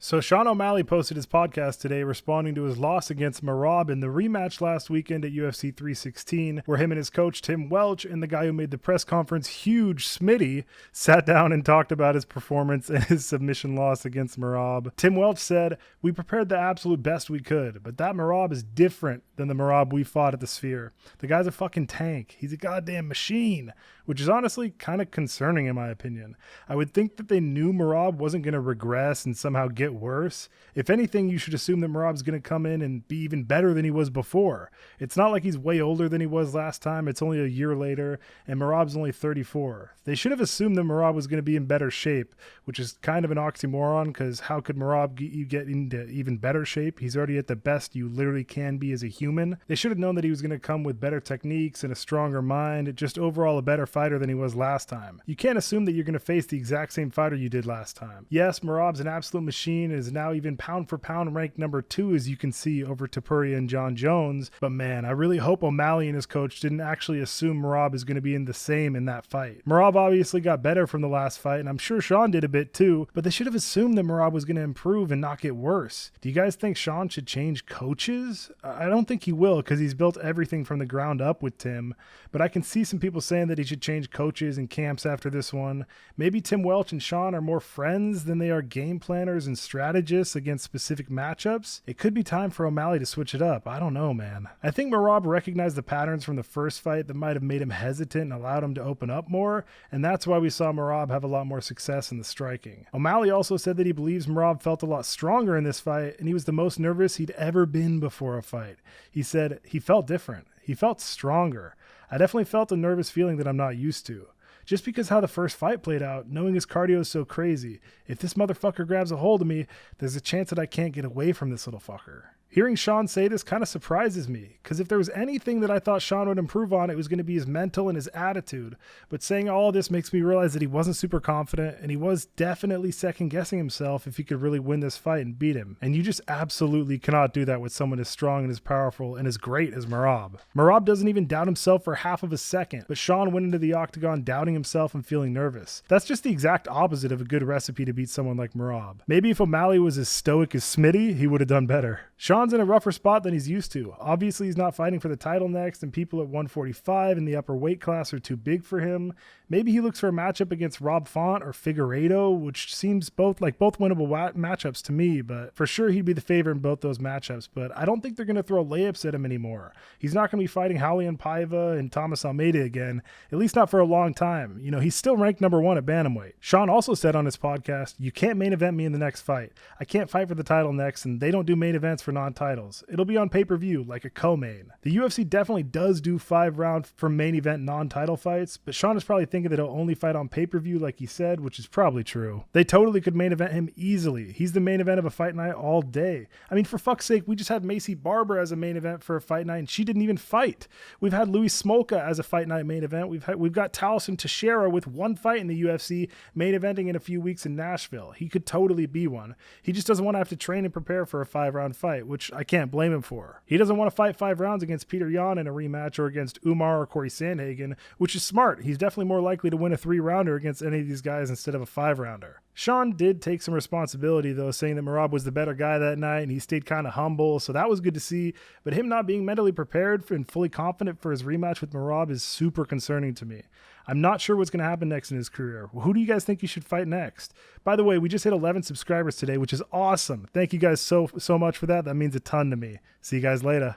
So Sean O'Malley posted his podcast today responding to his loss against Merab in the rematch last weekend at UFC 316, where him and his coach Tim Welch and the guy who made the press conference huge, Smitty, sat down and talked about his performance and his submission loss against Merab. Tim Welch said, "We prepared the absolute best we could, but that Merab is different than the Merab we fought at the Sphere. The guy's a fucking tank. He's a goddamn machine," which is honestly kind of concerning in my opinion. I would think that they knew Merab wasn't going to regress and somehow get worse. If anything, you should assume that Merab's going to come in and be even better than he was before. It's not like he's way older than he was last time. It's only a year later, and Merab's only 34. They should have assumed that Merab was going to be in better shape, which is kind of an oxymoron, because how could Merab get into even better shape? He's already at the best you literally can be as a human. They should have known that he was going to come with better techniques and a stronger mind, just overall a better fighter than he was last time. You can't assume that you're going to face the exact same fighter you did last time. Yes, Merab's an absolute machine, is now even pound for pound ranked number 2, as you can see, over Topuria and John Jones, but man, I really hope O'Malley and his coach didn't actually assume Merab is going to be in the same in that fight. Merab obviously got better from the last fight, and I'm sure Sean did a bit too, but they should have assumed that Merab was going to improve and not get worse. Do you guys think Sean should change coaches? I don't think he will, because he's built everything from the ground up with Tim, but I can see some people saying that he should change coaches and camps after this one. Maybe Tim Welch and Sean are more friends than they are game planners and strategists against specific matchups. It could be time for O'Malley to switch it up. I don't know, man. I think Merab recognized the patterns from the first fight that might have made him hesitant and allowed him to open up more, and that's why we saw Merab have a lot more success in the striking. O'Malley also said that he believes Merab felt a lot stronger in this fight, and he was the most nervous he'd ever been before a fight. He said he felt different. He felt stronger. I definitely felt a nervous feeling that I'm not used to. Just because how the first fight played out, knowing his cardio is so crazy. If this motherfucker grabs a hold of me, there's a chance that I can't get away from this little fucker. Hearing Sean say this kind of surprises me, because if there was anything that I thought Sean would improve on, it was going to be his mental and his attitude. But saying all of this makes me realize that he wasn't super confident, and he was definitely second-guessing himself if he could really win this fight and beat him. And you just absolutely cannot do that with someone as strong and as powerful and as great as Merab. Merab doesn't even doubt himself for half of a second, but Sean went into the octagon doubting himself and feeling nervous. That's just the exact opposite of a good recipe to beat someone like Merab. Maybe if O'Malley was as stoic as Smitty, he would have done better. Sean's in a rougher spot than he's used to. Obviously, he's not fighting for the title next, and people at 145 in the upper weight class are too big for him. Maybe he looks for a matchup against Rob Font or Figueiredo, which seems both winnable matchups to me, but for sure he'd be the favorite in both those matchups. But I don't think they're going to throw layups at him anymore. He's not going to be fighting Raulian Paiva and Thomas Almeida again, at least not for a long time. You know, he's still ranked number 1 at bantamweight. Sean also said on his podcast, "You can't main event me in the next fight. I can't fight for the title next, and they don't do main events for non-titles. It'll be on pay-per-view, like a co-main." The UFC definitely does do 5-round for main event non-title fights, but Sean is probably thinking that he'll only fight on pay-per-view like he said, which is probably true. They totally could main event him easily. He's the main event of a fight night all day. I mean, for fuck's sake, we just had Macy Barber as a main event for a fight night, and she didn't even fight. We've had Louis Smolka as a fight night main event. We've got Taliesin Teixeira with one fight in the UFC main eventing in a few weeks in Nashville. He could totally be one. He just doesn't want to have to train and prepare for a 5-round fight, which I can't blame him for. He doesn't want to fight 5 rounds against Peter Yan in a rematch or against Umar or Corey Sandhagen, which is smart. He's definitely more likely to win a 3-rounder against any of these guys instead of a 5-rounder. Sean did take some responsibility, though, saying that Merab was the better guy that night, and he stayed kind of humble, so that was good to see. But him not being mentally prepared and fully confident for his rematch with Merab is super concerning to me. I'm not sure what's going to happen next in his career. Who do you guys think he should fight next? By the way, we just hit 11 subscribers today, which is awesome. Thank you guys so much for that. That means a ton to me. See you guys later.